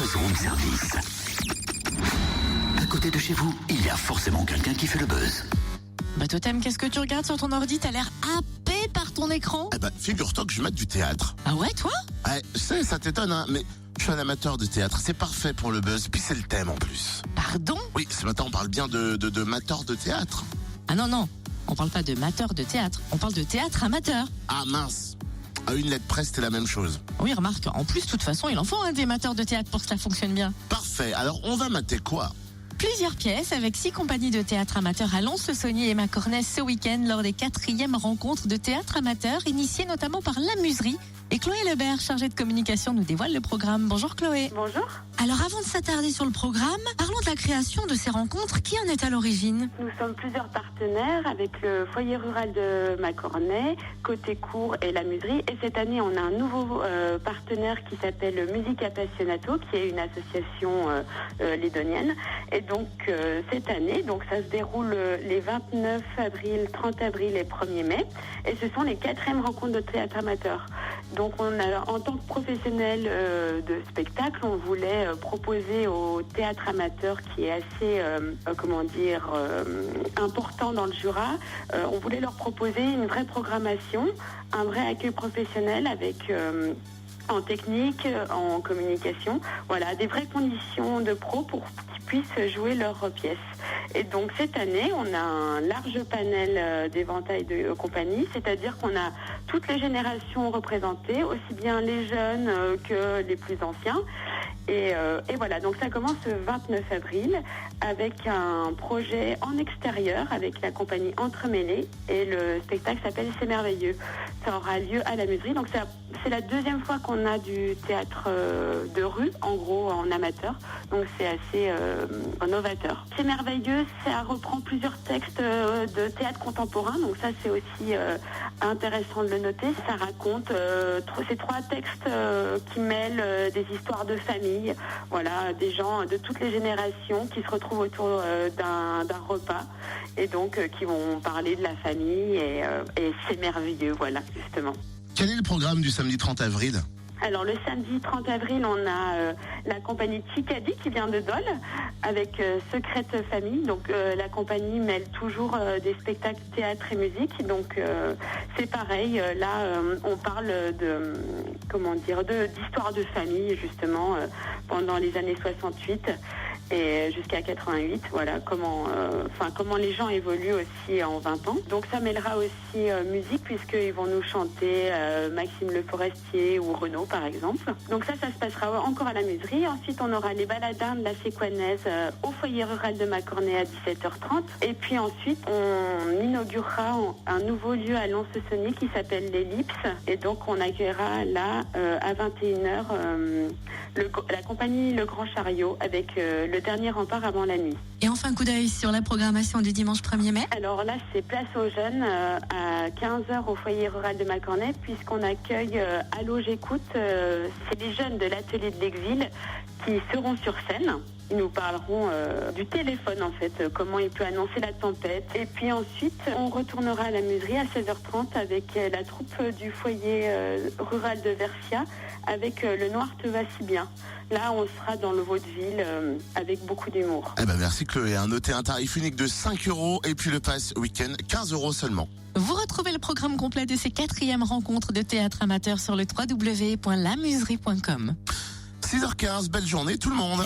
Buzz Room Service. À côté de chez vous, il y a forcément quelqu'un qui fait le buzz. Bah Totem, qu'est-ce que tu regardes sur ton ordi? T'as l'air happé par ton écran. Figure-toi que je mate du théâtre. Ah ouais, toi? Ouais, je sais, ça t'étonne, hein, mais je suis un amateur de théâtre. C'est parfait pour le buzz, puis c'est le thème en plus. Pardon? Oui, ce matin, on parle bien de mateur de théâtre. Ah non, on parle pas de mateur de théâtre, on parle de théâtre amateur. Ah mince, à une lettre près, c'était la même chose. Oui, remarque, en plus, de toute façon, il en faut un des amateurs de théâtre pour que ça fonctionne bien. Parfait, alors on va mater quoi? Plusieurs pièces avec 6 compagnies de théâtre amateur à Lons-le-Saunier et Macornès ce week-end lors des 4e rencontres de théâtre amateur initiées notamment par La Muserie. Et Chloé Lebert, chargée de communication, nous dévoile le programme. Bonjour Chloé. Bonjour. Alors avant de s'attarder sur le programme, parlons de la création de ces rencontres. Qui en est à l'origine? Nous sommes plusieurs partenaires avec le foyer rural de Macornay, Côté Court et La Muserie. Et cette année, on a un nouveau partenaire qui s'appelle Musique Appassionato, qui est une association lédonienne. Et donc cette année, donc ça se déroule les 29 avril, 30 avril et 1er mai. Et ce sont les 4e rencontres de théâtre amateur. Donc en tant que professionnel de spectacle, on voulait proposer au théâtre amateur qui est assez, important dans le Jura, on voulait leur proposer une vraie programmation, un vrai accueil professionnel avec... en technique, en communication, voilà, des vraies conditions de pro pour qu'ils puissent jouer leurs pièces. Et donc cette année, on a un large panel d'éventail de compagnie, c'est-à-dire qu'on a toutes les générations représentées, aussi bien les jeunes que les plus anciens. Et voilà, donc ça commence le 29 avril avec un projet en extérieur avec la compagnie Entremêlés et le spectacle s'appelle C'est merveilleux. Ça aura lieu à la Muserie, donc c'est la 2e fois qu'on a du théâtre de rue, en gros en amateur, donc c'est assez novateur. C'est merveilleux, ça reprend plusieurs textes de théâtre contemporain, donc ça c'est aussi intéressant de le noter. Ça raconte ces 3 textes qui mêlent des histoires de famille, voilà, des gens de toutes les générations qui se retrouvent autour d'un repas et donc qui vont parler de la famille et c'est merveilleux, voilà, justement. Quel est le programme du samedi 30 avril? Alors le samedi 30 avril, on a la compagnie Chicadi qui vient de Dole avec Secrète Famille. Donc la compagnie mêle toujours des spectacles théâtre et musique. Donc c'est pareil, là on parle d'histoire de famille justement pendant les années 68 et jusqu'à 88, voilà, comment les gens évoluent aussi en 20 ans. Donc ça mêlera aussi musique puisqu'ils vont nous chanter Maxime Le Forestier ou Renaud par exemple. Donc ça se passera encore à la Muserie. Ensuite on aura les baladins de la Séquanaise au foyer rural de Macornay à 17h30. Et puis ensuite on inaugurera un nouveau lieu à Lons-le-Saunier qui s'appelle l'Ellipse. Et donc on accueillera là à 21h la compagnie Le Grand Chariot avec le dernier rempart avant la nuit. Et enfin, un coup d'œil sur la programmation du dimanche 1er mai. Alors là, c'est place aux jeunes à 15h au foyer rural de Macornay puisqu'on accueille Allô j'écoute. C'est les jeunes de l'atelier de l'Exil qui seront sur scène. Ils nous parleront du téléphone en fait, comment il peut annoncer la tempête. Et puis ensuite, on retournera à la Muserie à 16h30 avec la troupe du foyer rural de Versia avec Le Noir te va si bien. Là, on sera dans le vaudeville avec beaucoup d'humour. Merci Chloé. Noté un tarif unique de 5 € et puis le pass week-end 15 € seulement. Vous retrouvez le programme complet de ces 4e rencontres de théâtre amateur sur le www.lamuserie.com. 6h15, belle journée tout le monde.